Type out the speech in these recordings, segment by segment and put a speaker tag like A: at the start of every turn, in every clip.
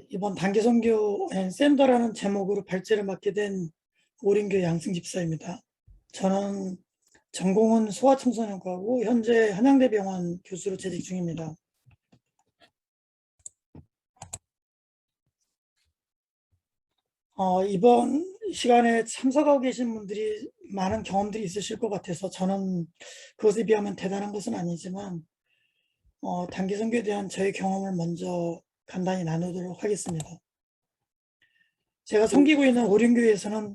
A: 이번 단기선교 앤 샌더라는 제목으로 발제를 맡게 된 오린교회 양승집사입니다. 저는 전공은 소아청소년과고 현재 한양대병원 교수로 재직 중입니다. 이번 시간에 참석하고 계신 분들이 많은 경험들이 있으실 것 같아서 저는 그것에 비하면 대단한 것은 아니지만 단기선교에 대한 저의 경험을 먼저 간단히 나누도록 하겠습니다. 제가 섬기고 있는 오륜교회에서는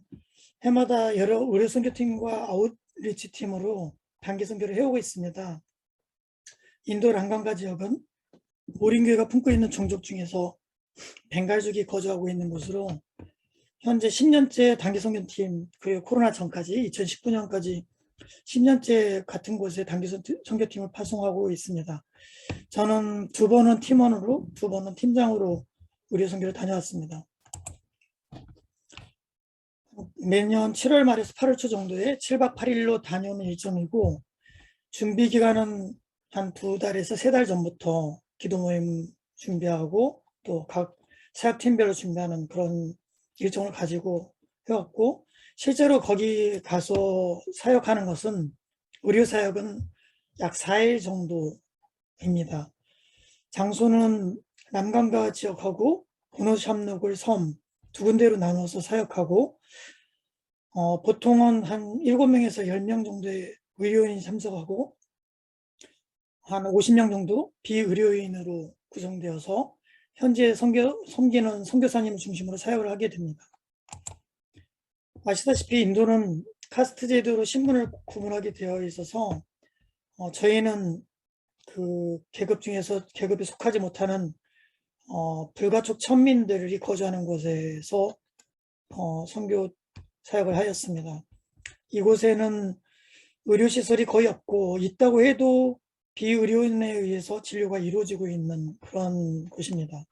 A: 해마다 여러 의료선교팀과 아웃리치 팀으로 단기선교를 해오고 있습니다. 인도 랑강가 지역은 오륜교회가 품고 있는 종족 중에서 벵갈족이 거주하고 있는 곳으로 현재 10년째 단기선교팀, 그리고 코로나 전까지 2019년까지 10년째 같은 곳에 단기선교팀을 파송하고 있습니다. 저는 2번은 팀원으로, 2번은 팀장으로 의료선교를 다녀왔습니다. 매년 7월 말에서 8월 초 정도에 7박 8일로 다녀오는 일정이고, 준비 기간은 한 2달에서 3달 전부터 기도 모임 준비하고 또 각 사역팀별로 준비하는 그런 일정을 가지고 해왔고, 실제로 거기 가서 사역하는 것은 의료 사역은 약 4일 정도입니다. 장소는 남강가 지역하고 고노샴노골 섬 2군데로 나눠서 사역하고, 보통은 한 7명에서 10명 정도의 의료인이 참석하고 한 50명 정도 비의료인으로 구성되어서 현재 섬기는 선교사님을 중심으로 사역을 하게 됩니다. 아시다시피 인도는 카스트 제도로 신분을 구분하게 되어 있어서 저희는 그 계급 중에서 계급에 속하지 못하는 불가촉 천민들이 거주하는 곳에서 선교 사역을 하였습니다. 이곳에는 의료시설이 거의 없고, 있다고 해도 비의료인에 의해서 진료가 이루어지고 있는 그런 곳입니다.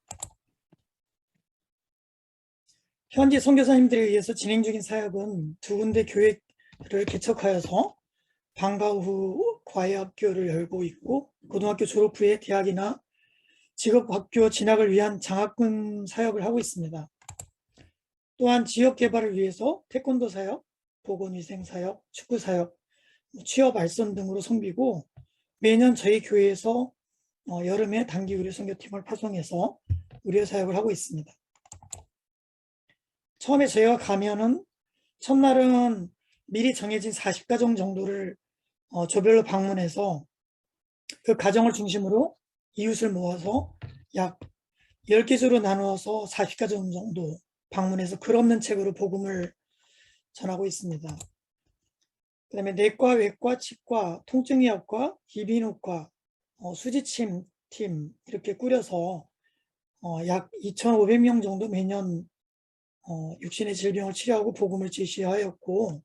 A: 현지 선교사님들에 의해서 진행 중인 사역은 2군데 교회를 개척하여서 방과 후 과외학교를 열고 있고, 고등학교 졸업 후에 대학이나 직업학교 진학을 위한 장학금 사역을 하고 있습니다. 또한 지역 개발을 위해서 태권도 사역, 보건위생 사역, 축구 사역, 취업 알선 등으로 섬기고, 매년 저희 교회에서 여름에 단기 의료 선교팀을 파송해서 의료 사역을 하고 있습니다. 처음에 저희가 가면은 첫날은 미리 정해진 40가정 정도를 조별로 방문해서 그 가정을 중심으로 이웃을 모아서 약 10개조로 나누어서 40가정 정도 방문해서 글 없는 책으로 복음을 전하고 있습니다. 그 다음에 내과, 외과, 치과, 통증의학과, 이비인후과, 수지침 팀 이렇게 꾸려서 약 2,500명 정도 매년 육신의 질병을 치료하고 복음을 제시하였고,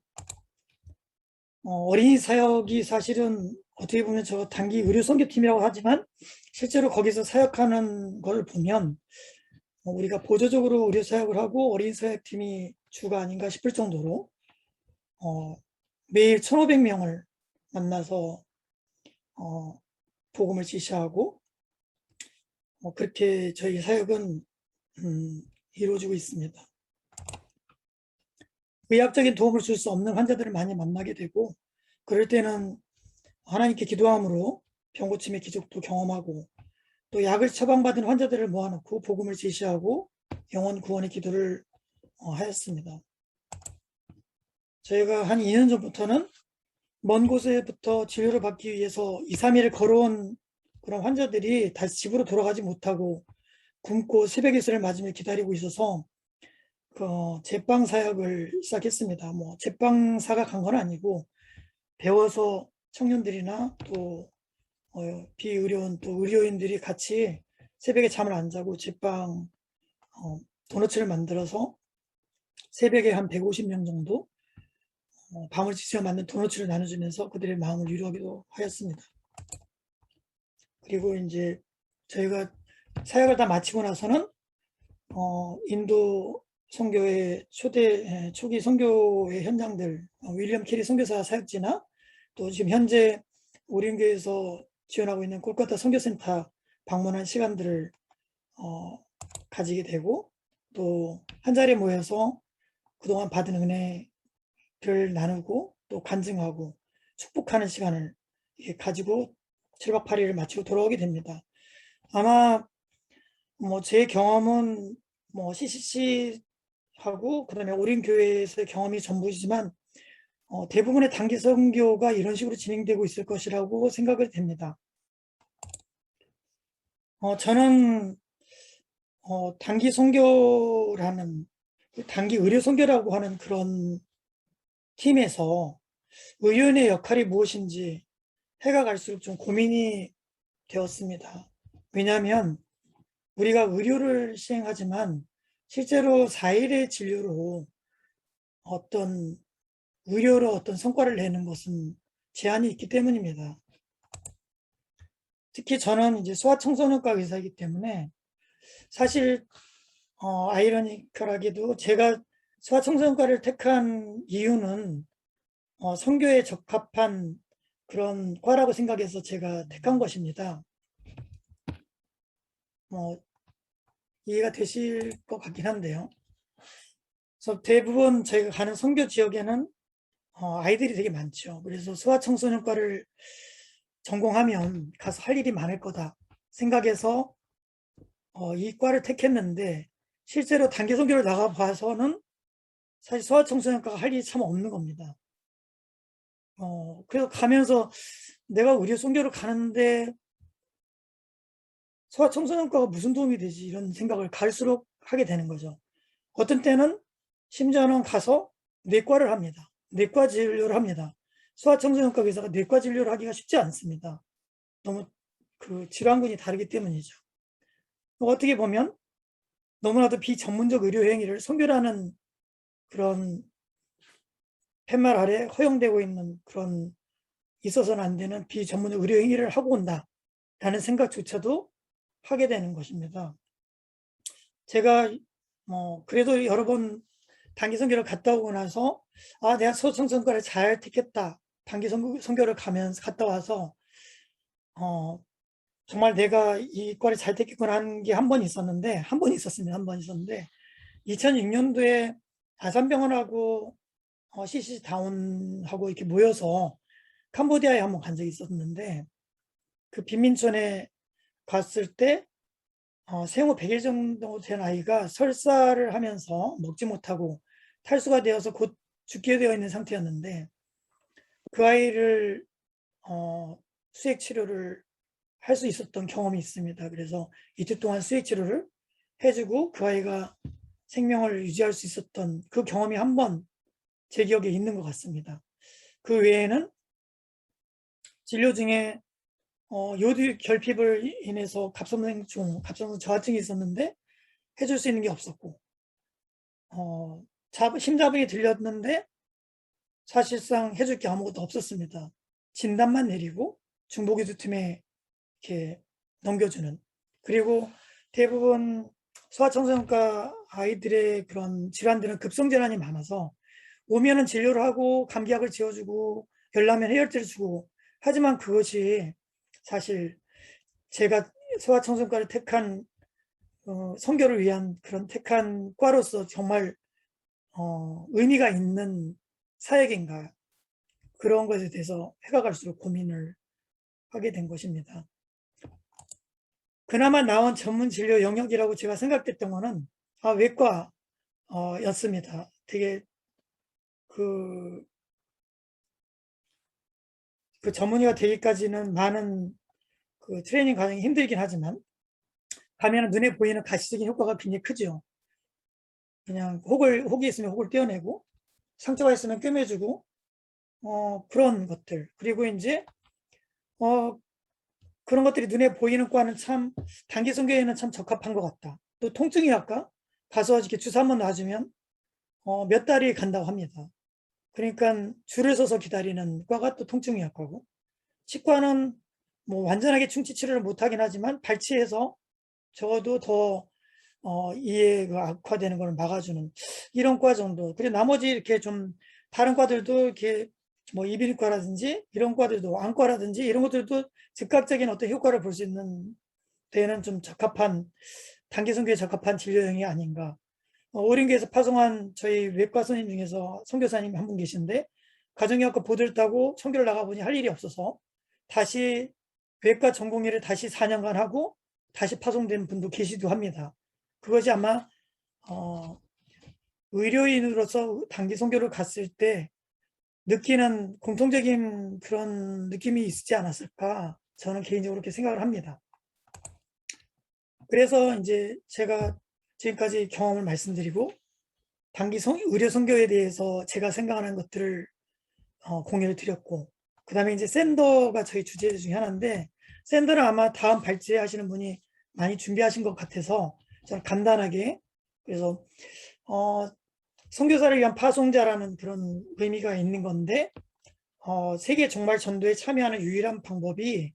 A: 어린이 사역이 사실은 어떻게 보면 저 단기 의료 선교팀이라고 하지만 실제로 거기서 사역하는 걸 보면 우리가 보조적으로 의료 사역을 하고 어린이 사역팀이 주가 아닌가 싶을 정도로 매일 1,500명을 만나서 복음을 지시하고 그렇게 저희 사역은 이루어지고 있습니다. 의학적인 도움을 줄 수 없는 환자들을 많이 만나게 되고, 그럴 때는 하나님께 기도함으로 병 고침의 기적도 경험하고, 또 약을 처방받은 환자들을 모아놓고 복음을 제시하고 영혼 구원의 기도를 하였습니다. 저희가 한 2년 전부터는 먼 곳에부터 진료를 받기 위해서 2, 3일을 걸어온 그런 환자들이 다시 집으로 돌아가지 못하고 굶고 새벽 이슬을 맞으며 기다리고 있어서 제빵 사역을 시작했습니다. 뭐 제빵사가 간 건 아니고 배워서 청년들이나 또 비의료인 또 의료인들이 같이 새벽에 잠을 안 자고 제빵 도너츠를 만들어서 새벽에 한 150명 정도 밤을 지새워 만든 도너츠를 나눠주면서 그들의 마음을 위로하기도 하였습니다. 그리고 이제 저희가 사역을 다 마치고 나서는 인도 선교의 초기 선교의 현장들, 윌리엄 캐리 선교사 사역지나 또 지금 현재 오륜교에서 지원하고 있는 콜카타 선교센터 방문한 시간들을 가지게 되고 또 한자리에 모여서 그동안 받은 은혜를 나누고 또 간증하고 축복하는 시간을 가지고 7박 8일을 마치고 돌아오게 됩니다. 아마 제 경험은 CCC하고 그다음에 오린교회에서의 경험이 전부이지만 대부분의 단기 선교가 이런 식으로 진행되고 있을 것이라고 생각이 됩니다. 저는 단기 선교라는 단기 의료 선교라고 하는 그런 팀에서 의료인의 역할이 무엇인지 해가 갈수록 좀 고민이 되었습니다. 왜냐하면 우리가 의료를 시행하지만 실제로 4일의 진료로 의료로 어떤 성과를 내는 것은 제한이 있기 때문입니다. 특히 저는 이제 소아청소년과 의사이기 때문에 사실 아이러니컬하게도 제가 소아청소년과를 택한 이유는 선교에 적합한 그런 과라고 생각해서 제가 택한 것입니다. 이해가 되실 것 같긴 한데요. 그래서 대부분 저희가 가는 선교 지역에는 아이들이 되게 많죠. 그래서 소아청소년과를 전공하면 가서 할 일이 많을 거다 생각해서 이 과를 택했는데 실제로 단기 선교를 나가봐서는 사실 소아청소년과가 할 일이 참 없는 겁니다. 그래서 가면서 내가 의료 선교를 가는데 소아청소년과가 무슨 도움이 되지 이런 생각을 갈수록 하게 되는 거죠. 어떤 때는 심지어는 가서 내과를 합니다. 내과 진료를 합니다. 소아청소년과 의사가 내과 진료를 하기가 쉽지 않습니다. 너무 그 질환군이 다르기 때문이죠. 어떻게 보면 너무나도 비전문적 의료 행위를 선교라는 그런 팻말 아래 허용되고 있는 그런 있어서는 안 되는 비전문적 의료 행위를 하고 온다라는 생각조차도 하게 되는 것입니다. 제가 그래도 여러 번 단기 선교를 갔다 오고 나서 내가 소아청소년과를 잘 택했다. 단기 선교를 가면서 갔다 와서 정말 내가 이 과를 잘 택했구나 하는 게 한 번 있었는데 한 번 있었는데 2006년도에 아산병원하고 CCC 다운하고 이렇게 모여서 캄보디아에 한번 간 적이 있었는데 그 빈민촌에 갔을 때 생후 100일 정도 된 아이가 설사를 하면서 먹지 못하고 탈수가 되어서 곧 죽게 되어 있는 상태였는데 그 아이를 수액 치료를 할 수 있었던 경험이 있습니다. 그래서 이틀 동안 수액 치료를 해주고 그 아이가 생명을 유지할 수 있었던 그 경험이 한 번 제 기억에 있는 것 같습니다. 그 외에는 진료 중에 요드 결핍을 인해서 갑상선 저하증이 있었는데 해줄 수 있는 게 없었고 심자부에 들렸는데 사실상 해줄 게 아무것도 없었습니다. 진단만 내리고 중보기도팀에 이렇게 넘겨주는. 그리고 대부분 소아청소년과 아이들의 그런 질환들은 급성질환이 많아서 오면은 진료를 하고 감기약을 지어주고 열나면 해열제를 주고 하지만 그것이 사실 제가 소아청소년과를 택한 선교를 위한 그런 택한 과로서 정말 의미가 있는 사역인가 그런 것에 대해서 해가 갈수록 고민을 하게 된 것입니다. 그나마 나온 전문 진료 영역이라고 제가 생각했던 거는 외과였습니다. 되게 그 전문의가 되기까지는 많은 그 트레이닝 과정이 힘들긴 하지만 가면 눈에 보이는 가시적인 효과가 굉장히 크죠. 그냥 혹이 있으면 혹을 떼어내고 상처가 있으면 꿰매주고 그런 것들. 그리고 이제 그런 것들이 눈에 보이는 과는 참 단기 선교에는 참 적합한 것 같다. 또 통증의학과 가서 이렇게 주사 한번 놔주면 몇 달이 간다고 합니다. 그러니까 줄을 서서 기다리는 과가 또 통증의학과고 치과는 뭐 완전하게 충치 치료를 못하긴 하지만 발치해서 적어도 더 이에 악화되는 걸 막아주는 이런 과 정도. 그리고 나머지 이렇게 좀 다른 과들도 이렇게 뭐 이비인후과라든지 이런 과들도 안과라든지 이런 것들도 즉각적인 어떤 효과를 볼 수 있는 때에는 좀 적합한 단기 선교에 적합한 진료형이 아닌가. 오륜교에서 파송한 저희 외과 선생님 중에서 선교사님이 한 분 계신데 가정의학과 보드를 따고 선교를 나가보니 할 일이 없어서 다시 외과 전공의를 다시 4년간 하고 다시 파송된 분도 계시기도 합니다. 그것이 아마 의료인으로서 단기 선교를 갔을 때 느끼는 공통적인 그런 느낌이 있지 않았을까, 저는 개인적으로 그렇게 생각을 합니다. 그래서 이제 제가 지금까지 경험을 말씀드리고 단기 의료 선교에 대해서 제가 생각하는 것들을 공유를 드렸고, 그 다음에 이제 샌더가 저희 주제 중에 하나인데, 샌더는 아마 다음 발제 하시는 분이 많이 준비하신 것 같아서 저는 간단하게, 그래서 선교사를 위한 파송자라는 그런 의미가 있는 건데, 세계 종말 전도에 참여하는 유일한 방법이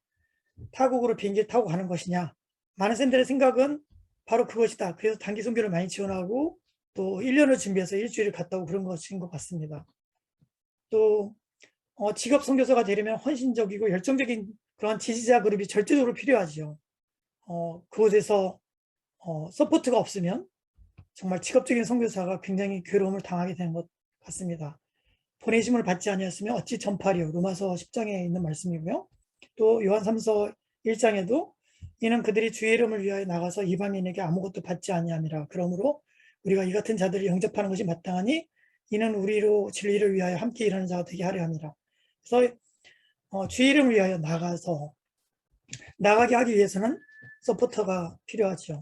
A: 타국으로 비행기 타고 가는 것이냐, 많은 샌들의 생각은 바로 그것이다. 그래서 단기 선교를 많이 지원하고 또 1년을 준비해서 일주일을 갔다 오고 그런 것인 것 같습니다. 또 직업 선교사가 되려면 헌신적이고 열정적인 그런 지지자 그룹이 절대적으로 필요하죠. 그곳에서 서포트가 없으면 정말 직업적인 선교사가 굉장히 괴로움을 당하게 되는 것 같습니다. 보내심을 받지 아니었으면 어찌 전파리요. 로마서 10장에 있는 말씀이고요. 또 요한 3서 1장에도 이는 그들이 주의 이름을 위하여 나가서 이방인에게 아무것도 받지 아니함이라. 그러므로 우리가 이 같은 자들을 영접하는 것이 마땅하니 이는 우리로 진리를 위하여 함께 일하는 자가 되게 하려 함이라. 그래서 주의 이름을 위하여 나가게 하기 위해서는 서포터가 필요하죠.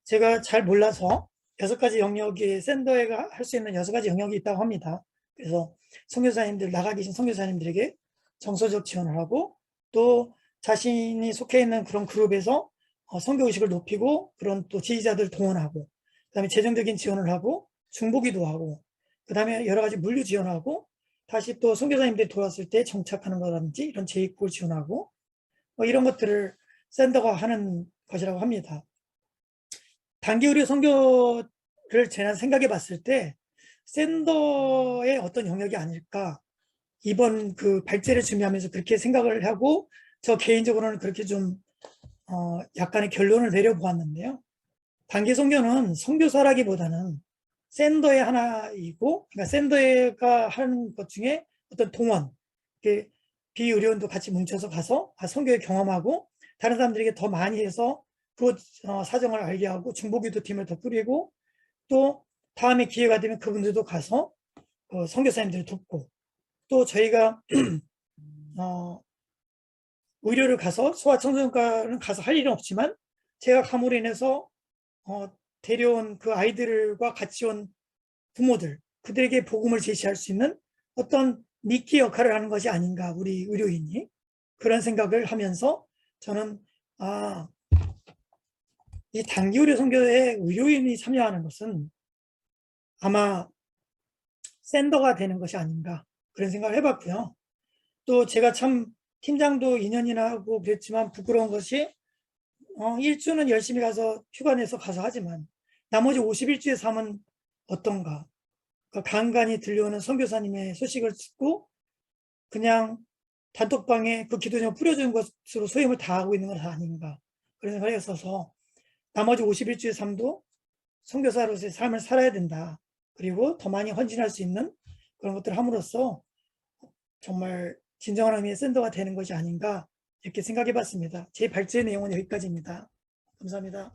A: 제가 잘 몰라서 6가지 영역에 샌더가 할 수 있는 6가지 영역이 있다고 합니다. 그래서 선교사님들, 나가 계신 선교사님들에게 정서적 지원을 하고 또 자신이 속해 있는 그런 그룹에서 선교의식을 높이고 그런 또 지지자들 동원하고, 그 다음에 재정적인 지원을 하고 중보기도 하고, 그 다음에 여러 가지 물류 지원하고, 다시 또 선교사님들이 돌아왔을 때 정착하는 거라든지 이런 재입국을 지원하고, 이런 것들을 샌더가 하는 것이라고 합니다. 단기 의료 선교를 제가 생각해 봤을 때 샌더의 어떤 영역이 아닐까, 이번 그 발제를 준비하면서 그렇게 생각을 하고 저 개인적으로는 그렇게 좀 약간의 결론을 내려보았는데요. 단기 선교는 선교사라기보다는 샌더의 하나이고, 그러니까 샌더가 하는 것 중에 어떤 동원, 비의료원도 같이 뭉쳐서 가서 선교를 경험하고 다른 사람들에게 더 많이 해서 그 사정을 알게 하고 중보기도 팀을 더 꾸리고, 또 다음에 기회가 되면 그분들도 가서 선교사님들을 돕고, 또 저희가 의료를 가서 소아청소년과는 가서 할 일은 없지만 제가 감으로 인해서 데려온 그 아이들과 같이 온 부모들, 그들에게 복음을 제시할 수 있는 어떤 미끼 역할을 하는 것이 아닌가, 우리 의료인이. 그런 생각을 하면서 저는 이 단기 의료 선교에 의료인이 참여하는 것은 아마 샌더가 되는 것이 아닌가, 그런 생각을 해봤고요. 또 제가 참 팀장도 2년이나 하고 그랬지만 부끄러운 것이 1주는 열심히 가서 휴가 내서 가서 하지만 나머지 51주의 삶은 어떤가. 간간히 들려오는 선교사님의 소식을 듣고 그냥 단톡방에 그 기도 제목 뿌려주는 것으로 소임을 다하고 있는 건 아닌가, 그런 생각을 했어서 나머지 51주의 삶도 선교사로서의 삶을 살아야 된다. 그리고 더 많이 헌신할 수 있는 그런 것들을 함으로써 정말 진정한 의미의 샌더가 되는 것이 아닌가, 이렇게 생각해 봤습니다. 제 발제 내용은 여기까지입니다. 감사합니다.